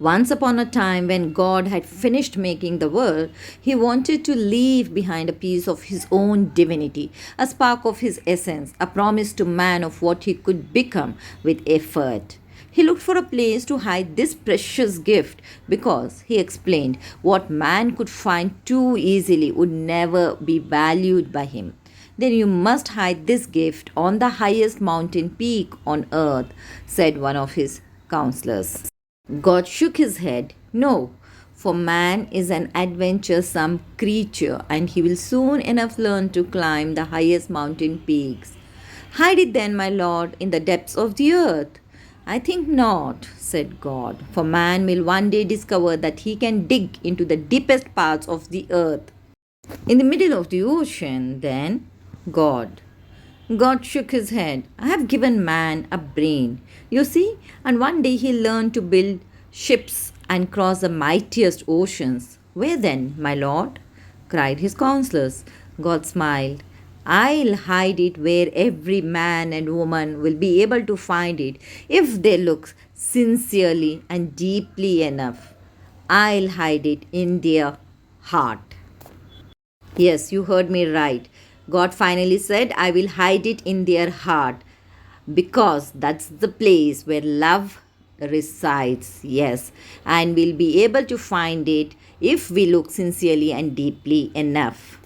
Once upon a time, when God had finished making the world, he wanted to leave behind a piece of his own divinity, a spark of his essence, a promise to man of what he could become with effort. He looked for a place to hide this precious gift because, he explained, what man could find too easily would never be valued by him. Then you must hide this gift on the highest mountain peak on earth, said one of his counselors. God shook his head. No, for man is an adventuresome creature and he will soon enough learn to climb the highest mountain peaks. Hide it then, my lord, in the depths of the earth. I think not, said God, for man will one day discover that he can dig into the deepest parts of the earth. In the middle of the ocean, then, God. God shook his head. I have given man a brain, you see, and one day he'll learn to build ships and cross the mightiest oceans. Where then, my lord? Cried his counselors. God smiled. I'll hide it where every man and woman will be able to find it if they look sincerely and deeply enough. I'll hide it in their heart. Yes, you heard me right. God finally said, I will hide it in their heart because that's the place where love resides. Yes, and we'll be able to find it if we look sincerely and deeply enough.